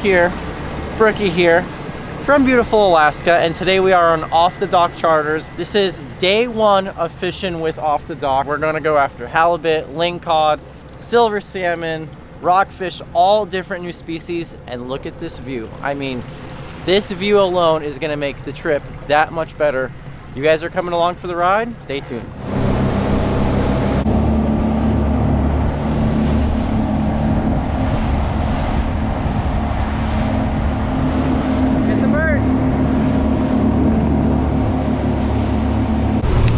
here, Brookie here, from beautiful Alaska, and today we are on Off the Dock Charters. This is day one of fishing with Off the Dock. We're gonna go after halibut, lingcod, silver salmon, rockfish, all different new species, and look at this view. I mean, this view alone is gonna make the trip that much better. You guys are coming along for the ride? Stay tuned.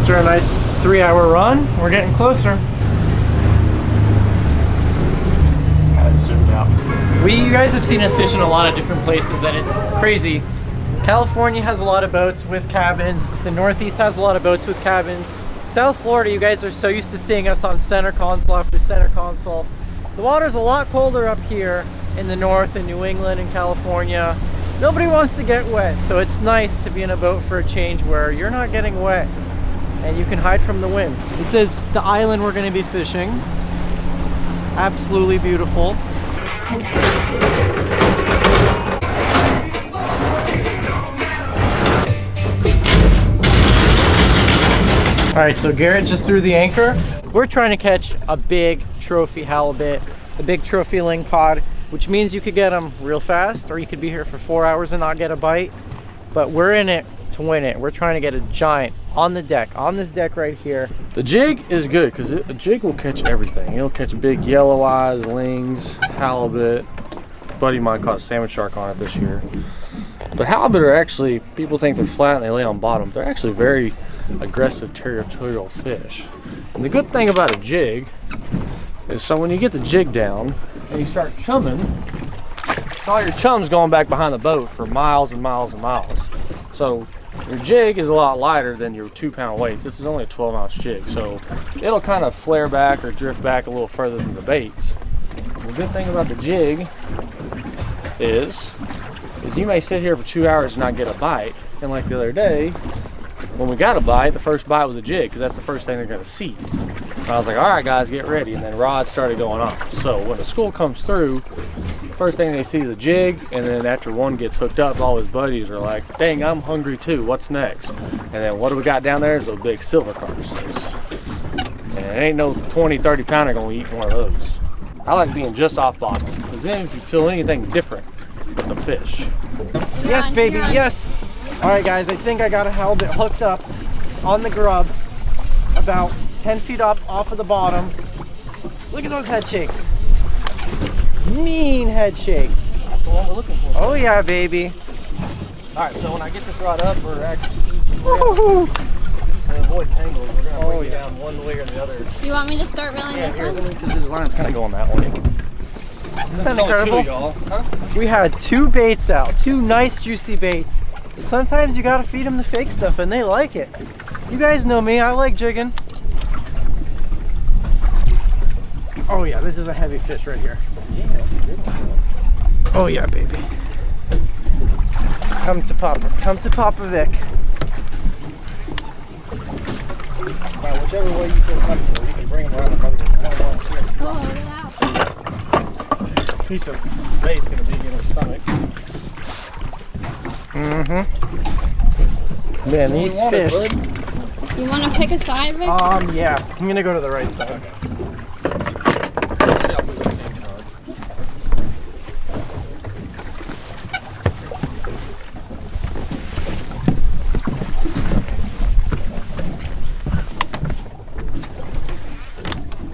After a nice 3-hour run, we're getting closer. You guys have seen us fish in a lot of different places, and it's crazy. California has a lot of boats with cabins. The Northeast has a lot of boats with cabins. South Florida, you guys are so used to seeing us on center console after center console. The water's a lot colder up here in the north, in New England and California. Nobody wants to get wet, so it's nice to be in a boat for a change where you're not getting wet and you can hide from the wind. This is the island we're going to be fishing. Absolutely beautiful. All right, so Garrett just threw the anchor. We're trying to catch a big trophy halibut, a big trophy lingcod, which means you could get them real fast, or you could be here for 4 hours and not get a bite. But we're in it to win it. We're trying to get a giant on the deck, on this deck right here. The jig is good because a jig will catch everything. It'll catch big yellow eyes, lings, halibut. A buddy of mine caught a salmon shark on it this year. But halibut are actually, people think they're flat and they lay on bottom. They're actually very aggressive territorial fish. And the good thing about a jig is, so when you get the jig down and you start chumming, all your chum's going back behind the boat for miles and miles and miles. So your jig is a lot lighter than your 2-pound weights. This is only a 12-ounce jig, so it'll kind of flare back or drift back a little further than the baits. The good thing about the jig is you may sit here for 2 hours and not get a bite. And like the other day, when we got a bite, the first bite was a jig, because that's the first thing they're going to see. And I was like, all right guys, get ready. And then rods started going off. So when the school comes through, first thing they see is a jig, and then after one gets hooked up, all his buddies are like, dang, I'm hungry too, what's next? And then what do we got down there is those big silver carcasses. And it ain't no 20-30 pounder gonna eat one of those. I like being just off bottom, because then if you feel anything different, it's a fish. Yes, baby, yes. All right, guys, I think I got a halibut hooked up on the grub, about 10 feet up off of the bottom. Look at those head shakes. Mean head shakes. That's the one we're looking for. Oh yeah, baby. All right, so when I get this rod up, we're actually to avoid tangles. We're gonna bring it down one way or the other. You want me to start reeling this one? Because this line's kind of going that way. Isn't that incredible? We had 2 baits out, 2 nice juicy baits. Sometimes you gotta feed them the fake stuff, and they like it. You guys know me, I like jigging. Oh yeah, this is a heavy fish right here. Yeah, that's a good one. Oh yeah, baby. Come to Papa Vic. Right, whichever way you feel comfortable, you can bring them around the boat. Oh, look at that. Piece of bait's gonna be in his stomach. Man, these fish. You want to pick a side, Rick? Yeah, I'm gonna go to the right side. Okay.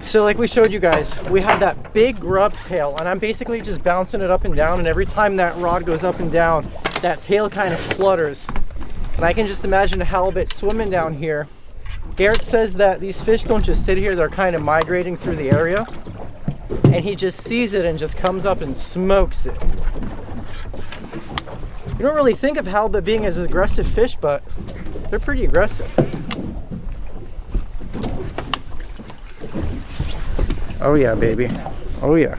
So like we showed you guys, we had that big grub tail, and I'm basically just bouncing it up and down, and every time that rod goes up and down, that tail kind of flutters. And I can just imagine a halibut swimming down here. Garrett says that these fish don't just sit here, they're kind of migrating through the area. And he just sees it and just comes up and smokes it. You don't really think of halibut being as aggressive fish, but they're pretty aggressive. Oh yeah, baby. Oh yeah.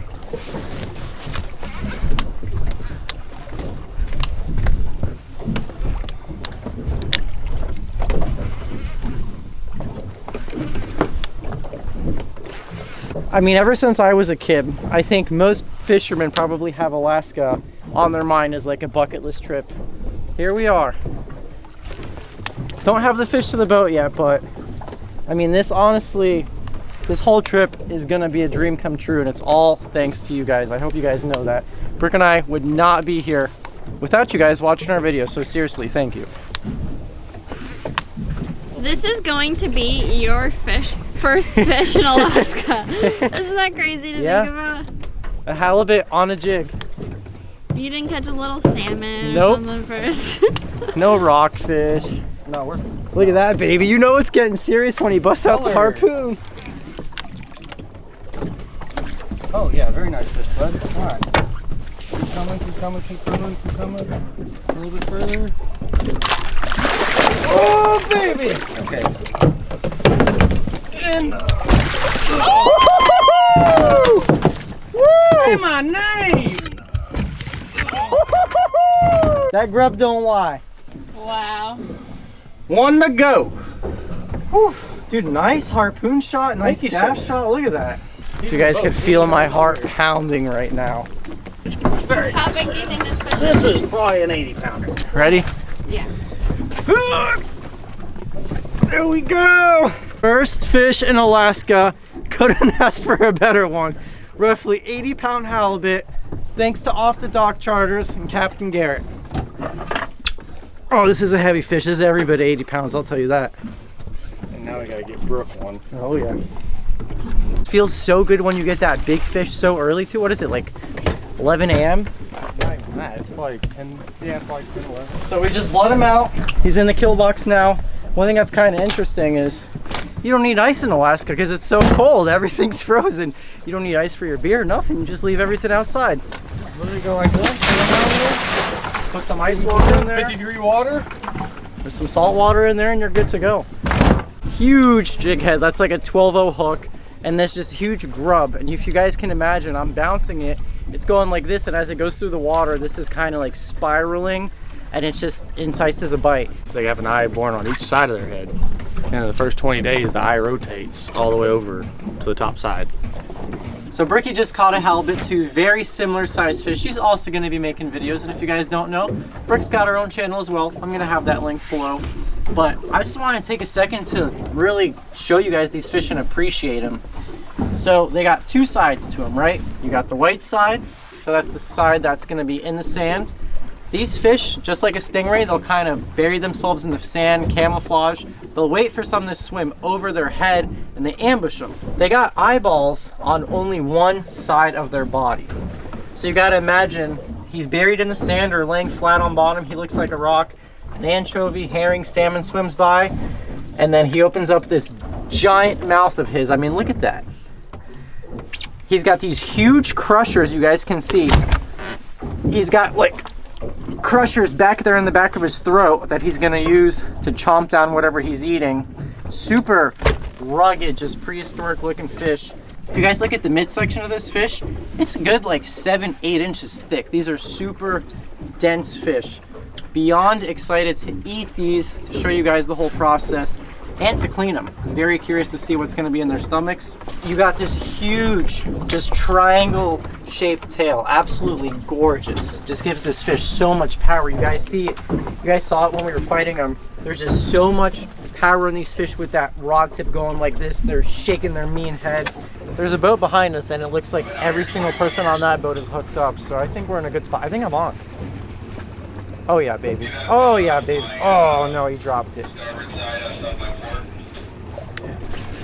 I mean, ever since I was a kid, I think most fishermen probably have Alaska on their mind as like a bucket list trip. Here we are. Don't have the fish to the boat yet, but I mean, this honestly, this whole trip is gonna be a dream come true, and it's all thanks to you guys. I hope you guys know that. Brook and I would not be here without you guys watching our videos, so seriously, thank you. This is going to be your first fish in Alaska. Isn't that crazy to think about? A halibut on a jig. You didn't catch a little salmon Nope. or something first? No rockfish. No, we're. Look at that, baby. You know it's getting serious when he busts out the harpoon. Oh yeah, very nice fish, bud. All right. Keep coming, keep coming, keep coming, keep coming. A little bit further. Oh, baby. Okay. And Say my name. that grub don't lie. Wow. One to go. Whew. Dude, nice harpoon shot, nice Thank you, gaff sir. shot. Look at that. You guys can feel my heart pounding right now. Very How nice. big do you think this fish This is? is probably an 80-pounder. Ready? Yeah. There we go. First fish in Alaska. Couldn't ask for a better one. Roughly 80-pound halibut, thanks to Off the Dock Charters and Captain Garrett. Oh, this is a heavy fish. This is every bit 80 pounds, I'll tell you that. And now we gotta get Brook one. Oh yeah. It feels so good when you get that big fish so early too. What is it, like 11 a.m.? Not even that. It's probably 10. Yeah, probably 10, 11. So we just let him out. He's in the kill box now. One thing that's kind of interesting is you don't need ice in Alaska because it's so cold. Everything's frozen. You don't need ice for your beer, nothing. You just leave everything outside. Literally go like this. Put some ice water in there. 50-degree water. There's some salt water in there and you're good to go. Huge jig head. That's like a 12-0 hook. And this just huge grub. And if you guys can imagine, I'm bouncing it. It's going like this, and as it goes through the water, this is kind of like spiraling, and it's just entices a bite. They have an eye born on each side of their head. And in the first 20 days, the eye rotates all the way over to the top side. So Bricky just caught a halibut, two very similar sized fish. She's also going to be making videos, and if you guys don't know, Brooke's got her own channel as well. I'm going to have that link below. But I just want to take a second to really show you guys these fish and appreciate them. So they got two sides to them, right? You got the white side, so that's the side that's going to be in the sand. These fish, just like a stingray, they'll kind of bury themselves in the sand, camouflage. They'll wait for something to swim over their head, and they ambush them. They got eyeballs on only one side of their body. So you got to imagine he's buried in the sand or laying flat on bottom. He looks like a rock. An anchovy, herring, salmon swims by, and then he opens up this giant mouth of his. I mean, look at that. He's got these huge crushers, you guys can see. He's got like crushers back there in the back of his throat that he's gonna use to chomp down whatever he's eating. Super rugged, just prehistoric looking fish. If you guys look at the midsection of this fish, it's a good like 7-8 inches thick. These are super dense fish. Beyond excited to eat these, to show you guys the whole process, and to clean them. Very curious to see what's going to be in their stomachs. You got this huge, just triangle shaped tail. Absolutely gorgeous. Just gives this fish so much power. You guys see it. You guys saw it when we were fighting them. There's just so much power in these fish with that rod tip going like this. They're shaking their mean head. There's a boat behind us, and it looks like every single person on that boat is hooked up. So I think we're in a good spot. I think I'm on. Oh yeah, baby. Oh yeah, baby. Oh no, he dropped it.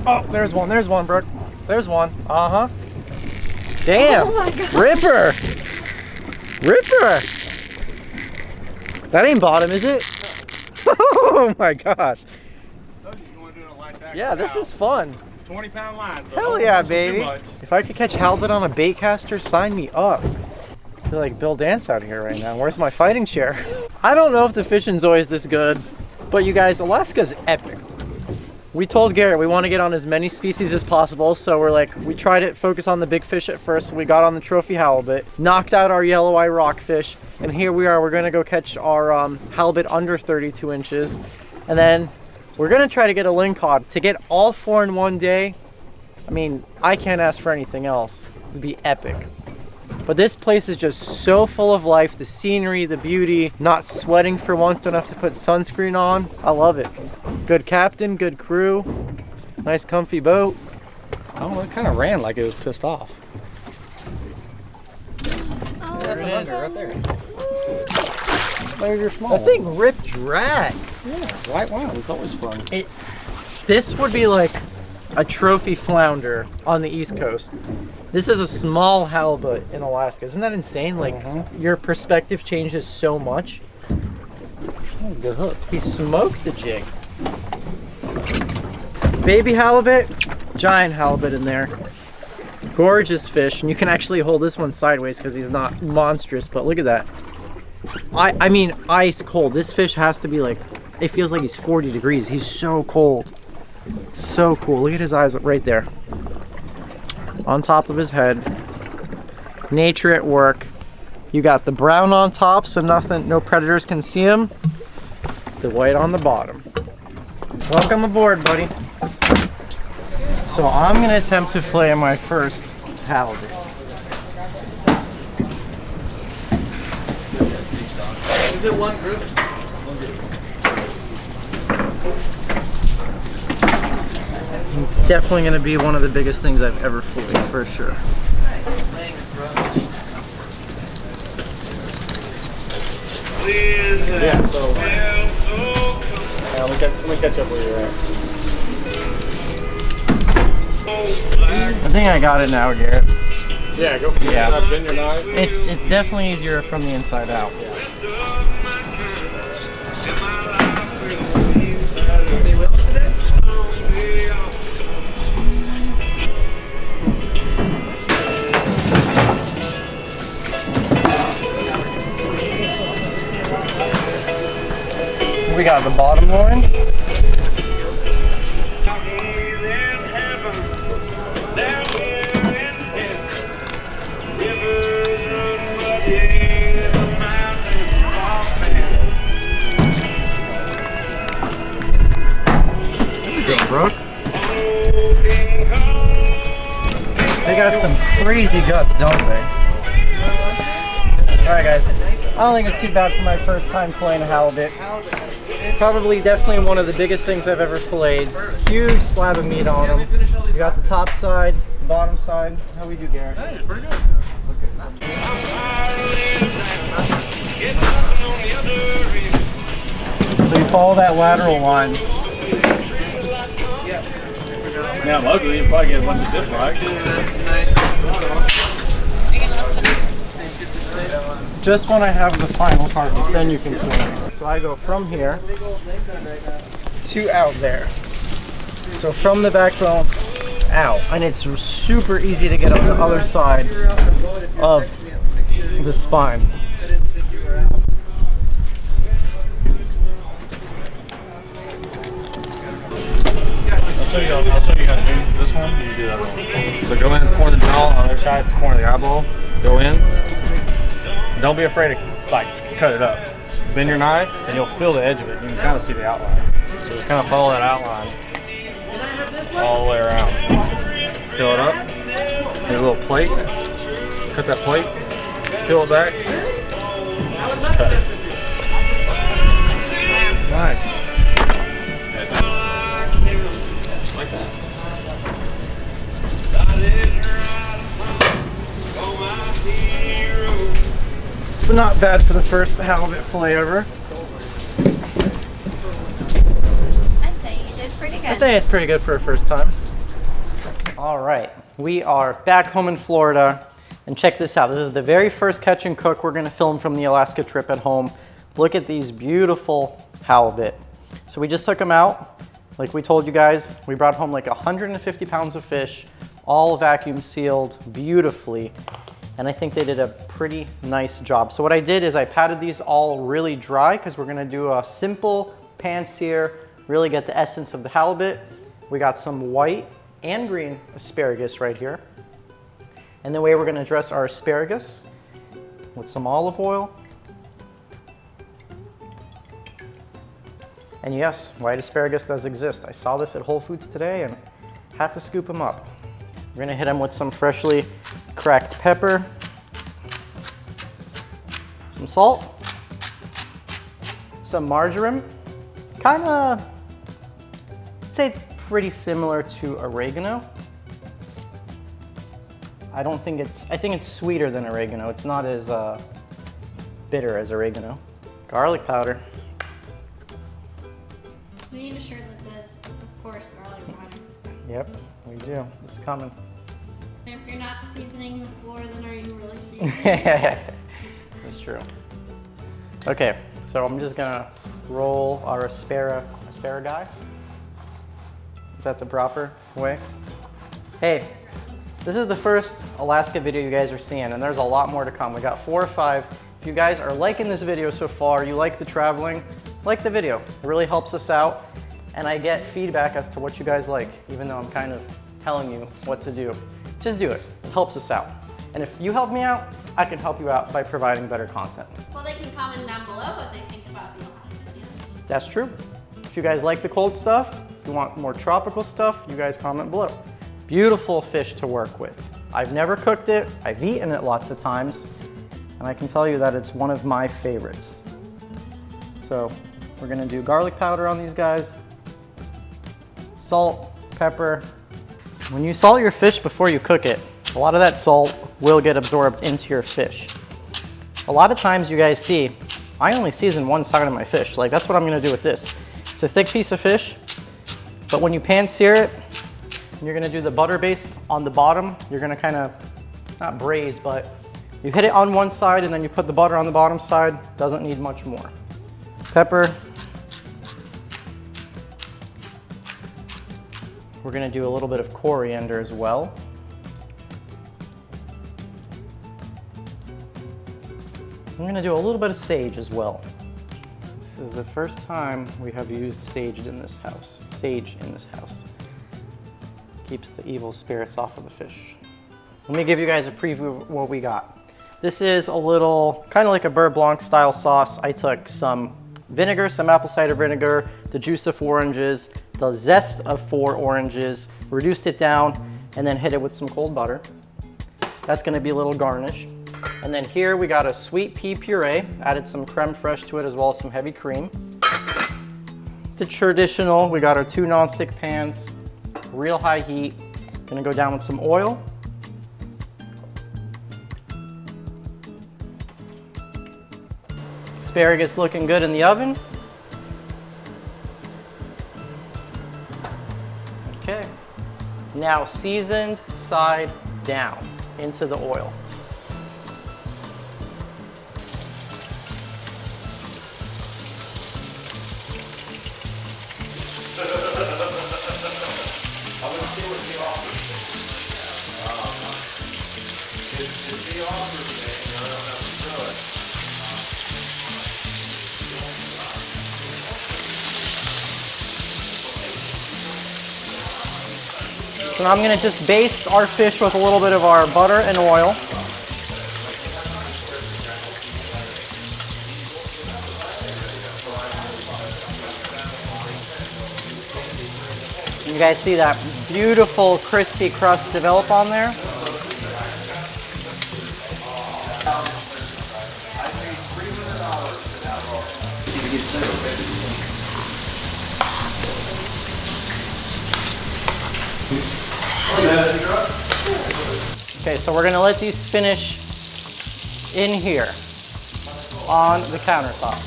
Oh, there's one, Brooke. There's one. Uh-huh. Damn. Oh my God. Ripper. Ripper. That ain't bottom, is it? Oh my gosh. Yeah, this is fun. 20-pound line. So Hell yeah, baby. If I could catch halibut on a bait caster, sign me up. I feel like Bill Dance out here right now. Where's my fighting chair? I don't know if the fishing's always this good, but you guys, Alaska's epic. We told Garrett we want to get on as many species as possible, so we're like, we tried to focus on the big fish at first, so we got on the trophy halibut, knocked out our yellow eye rockfish, and here we are. We're going to go catch our halibut under 32 inches, and then we're going to try to get a lingcod. To get all four in one day, I mean, I can't ask for anything else. It'd be epic. But this place is just so full of life. The scenery, the beauty, not sweating for once, don't have to put sunscreen on. I love it. Good captain, good crew, nice comfy boat. I don't know, it kind of ran like it was pissed off. Oh, There it is. Right there. There's your small That thing ripped drag. Yeah, white wine. It's always fun. This would be like a trophy flounder on the East Coast. This is a small halibut in Alaska. Isn't that insane? Like, your perspective changes so much. Oh, good hook. He smoked the jig. Baby halibut, giant halibut in there. Gorgeous fish, and you can actually hold this one sideways because he's not monstrous, but look at that. I mean, ice cold. This fish has to be like, it feels like he's 40 degrees. He's so cold. So cool. Look at his eyes right there. On top of his head. Nature at work. You got the brown on top, so no predators can see him. The white on the bottom. Welcome aboard, buddy. So I'm gonna attempt to fillet my first halibut. Is it one group? It's definitely gonna be one of the biggest things I've ever filleted, for sure. Yeah, so. Let me catch up where you're at. I think I got it now, Garrett. Yeah, go from the inside, bend your knife. It's definitely easier from the inside out. We got the bottom loin. Brook. They got some crazy guts, don't they? Alright guys, I don't think it's too bad for my first time filleting a halibut. Probably definitely one of the biggest things I've ever filleted. Huge slab of meat on them. You got the top side, the bottom side. How we do, Garrett? Hey, it's pretty good. So you follow that lateral line. Now, luckily, you probably get a bunch of dislikes. Just when I have the final carcass, then you can fillet. So I go from here to out there. So from the backbone out, and it's super easy to get on the other side of the spine. I'll show you how to do this one. You do that one. So go in the corner of the jaw, on the other side it's the corner of the eyeball. Go in. Don't be afraid to like cut it up. Bend your knife and you'll feel the edge of it. You can kind of see the outline. So just kind of follow that outline all the way around. Fill it up. Get a little plate. Cut that plate. Peel it back. Just cut it. Nice. Like that. So not bad for the first halibut fillet ever. I'd say you did pretty good. I think it's pretty good for a first time. All right, we are back home in Florida, and check this out. This is the very first catch and cook we're gonna film from the Alaska trip at home. Look at these beautiful halibut. So we just took them out. Like we told you guys, we brought home like 150 pounds of fish, all vacuum sealed beautifully. And I think they did a pretty nice job. So what I did is I patted these all really dry because we're gonna do a simple pan sear, really get the essence of the halibut. We got some white and green asparagus right here. And the way we're gonna dress our asparagus with some olive oil. And yes, white asparagus does exist. I saw this at Whole Foods today and had to scoop them up. We're gonna hit them with some freshly cracked pepper, some salt, some marjoram, kind of, I'd say it's pretty similar to oregano. I think it's sweeter than oregano. It's not as bitter as oregano. Garlic powder. We need a shirt that says, of course, garlic powder. Yep, we do. It's coming. And if you're not seasoning the floor, then are you really seasoning? That's true. Okay, so I'm just gonna roll our asparagus. Is that the proper way? Hey, this is the first Alaska video you guys are seeing, and there's a lot more to come. We got 4 or 5. If you guys are liking this video so far, you like the traveling, like the video. It really helps us out, and I get feedback as to what you guys like, even though I'm kind of telling you what to do. Just do it. It helps us out. And if you help me out, I can help you out by providing better content. Well, they can comment down below what they think about the Alaskan videos. That's true. If you guys like the cold stuff, if you want more tropical stuff, you guys comment below. Beautiful fish to work with. I've never cooked it. I've eaten it lots of times, and I can tell you that it's one of my favorites. So we're gonna do garlic powder on these guys, salt, pepper. When you salt your fish before you cook it, a lot of that salt will get absorbed into your fish. A lot of times you guys see, I only season one side of my fish. Like, that's what I'm gonna do with this. It's a thick piece of fish, but when you pan sear it, you're gonna do the butter based on the bottom. You're gonna kind of, not braise, but you hit it on one side and then you put the butter on the bottom side. Doesn't need much more. Pepper. We're gonna do a little bit of coriander as well. I'm gonna do a little bit of sage as well. This is the first time we have used sage in this house. Keeps the evil spirits off of the fish. Let me give you guys a preview of what we got. This is a little, kind of like a beurre blanc style sauce. I took some vinegar, some apple cider vinegar, the juice of 4 oranges, the zest of 4 oranges, reduced it down, and then hit it with some cold butter. That's gonna be a little garnish. And then here we got a sweet pea puree, added some creme fraiche to it as well as some heavy cream. The traditional, we got our 2 nonstick pans, real high heat. Gonna go down with some oil. Asparagus looking good in the oven. Okay, now seasoned side down into the oil. So now I'm gonna just baste our fish with a little bit of our butter and oil. You guys see that beautiful crispy crust develop on there? Okay, so we're gonna let these finish in here on the countertop.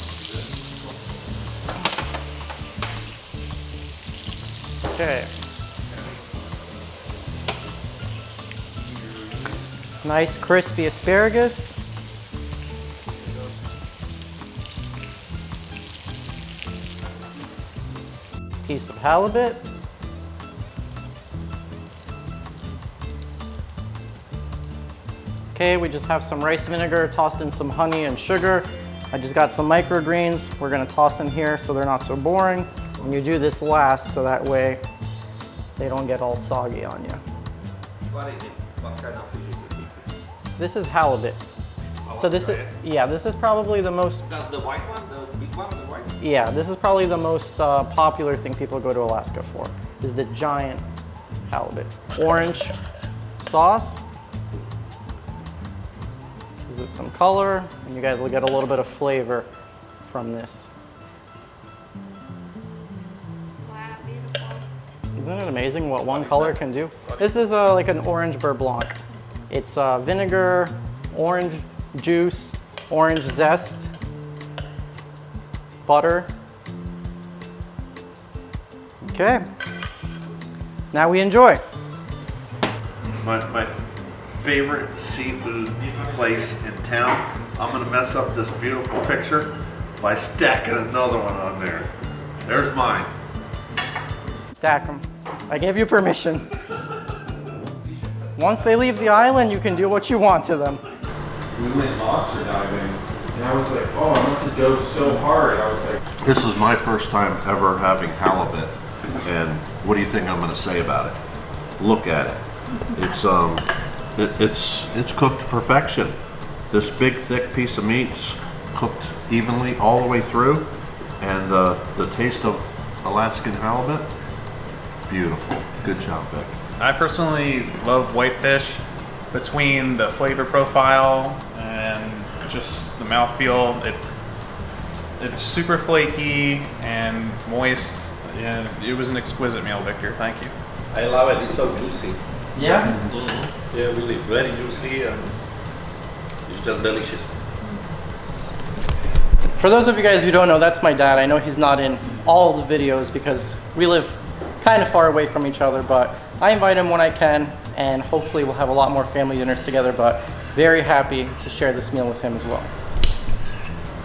Okay. Nice crispy asparagus. Piece of halibut. Okay, we just have some rice vinegar, tossed in some honey and sugar. I just got some microgreens. We're gonna toss in here so they're not so boring. And you do this last so that way they don't get all soggy on you. What is it? What kind of fish is it? This is halibut. So this is, yeah, this is probably the most, That's the white one, the big one, the white? yeah, this is probably the most popular thing people go to Alaska for, is the giant halibut. Orange sauce. Gives it some color, and you guys will get a little bit of flavor from this. Wow, beautiful. Isn't it amazing what one color can do? This is like an orange beurre blanc. It's vinegar, orange juice, orange zest, butter. Okay, now we enjoy. My favorite seafood place in town. I'm gonna mess up this beautiful picture by stacking another one on there. There's mine. Stack them. I gave you permission. Once they leave the island, you can do what you want to them. We went lobster diving, and I was like, oh, I must have dove so hard. I was like, This is my first time ever having halibut, and what do you think I'm gonna say about it? Look at it. It's cooked to perfection. This big thick piece of meat's cooked evenly all the way through, and the taste of Alaskan halibut, beautiful. Good job, Vic. I personally love whitefish. Between the flavor profile and just the mouthfeel, it's super flaky and moist, and it was an exquisite meal, Victor. Thank you. I love it. It's so juicy. Yeah? Yeah, really, very juicy and it's just delicious. For those of you guys who don't know, that's my dad. I know he's not in all the videos because we live kind of far away from each other, but I invite him when I can, and hopefully we'll have a lot more family dinners together, but very happy to share this meal with him as well.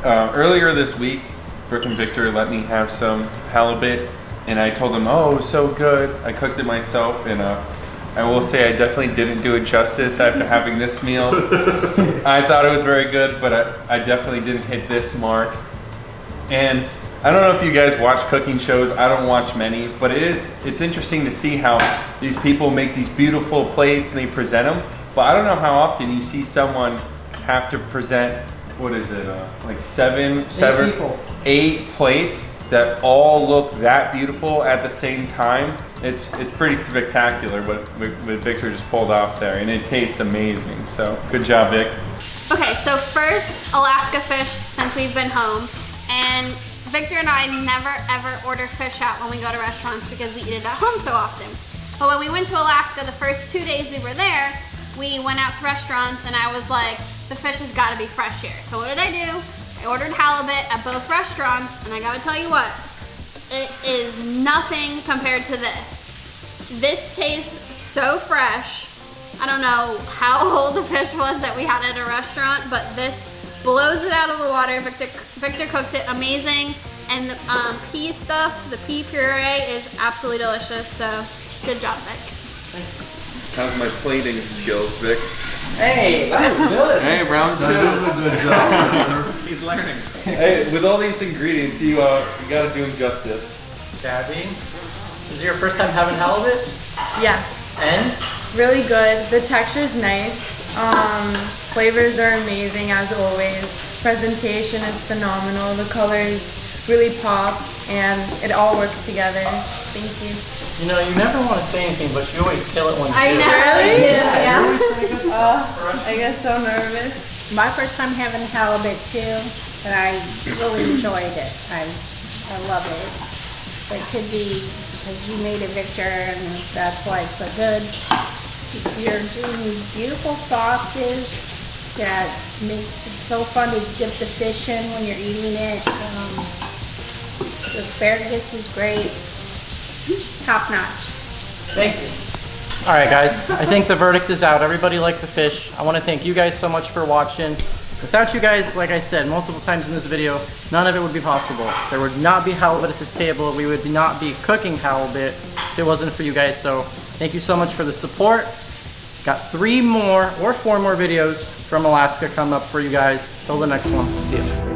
earlier this week, Brooke and Victor let me have some halibut, and I told them, oh, it was so good. I cooked it myself, and I will say I definitely didn't do it justice after having this meal. I thought it was very good, but I definitely didn't hit this mark. And I don't know if you guys watch cooking shows. I don't watch many, but it's interesting to see how these people make these beautiful plates and they present them. But I don't know how often you see someone have to present, what is it, like eight plates that all look that beautiful at the same time. It's pretty spectacular what Victor just pulled off there, and it tastes amazing. So good job, Vic. Okay, so first Alaska fish since we've been home, and Victor and I never ever order fish out when we go to restaurants because we eat it at home so often. But when we went to Alaska, the first 2 days we were there, we went out to restaurants and I was like, the fish has got to be fresh here. So what did I do? I ordered halibut at both restaurants, and I gotta tell you what, it is nothing compared to this. This tastes so fresh. I don't know how old the fish was that we had at a restaurant, but this blows it out of the water. Victor cooked it amazing, and the pea stuff, the pea puree is absolutely delicious, so good job, Vic. How's my plating skills, Vic? Hey, that was good. Hey, round two. That is a good job. He's learning. Hey, with all these ingredients, you gotta do them justice. Gabby, is it your first time having halibut? Yeah, And? really good. The texture's nice. Flavors are amazing as always. Presentation is phenomenal. The colors really pop, and it all works together. Thank you. You know, you never want to say anything, but you always kill it when you I do. know. Really? You Yeah. always say good stuff. I get so nervous. My first time having halibut too, and I really enjoyed it. I love it. It could be because you made it, Victor, and that's why it's so good. You're doing these beautiful sauces that makes it so fun to dip the fish in when you're eating it. The asparagus was great. Top notch. Thank you. All right, guys, I think the verdict is out. Everybody liked the fish. I want to thank you guys so much for watching. Without you guys, like I said multiple times in this video, none of it would be possible. There would not be halibut at this table. We would not be cooking halibut if it wasn't for you guys. So thank you so much for the support. Got 3 more or 4 more videos from Alaska coming up for you guys. Till the next one, see you.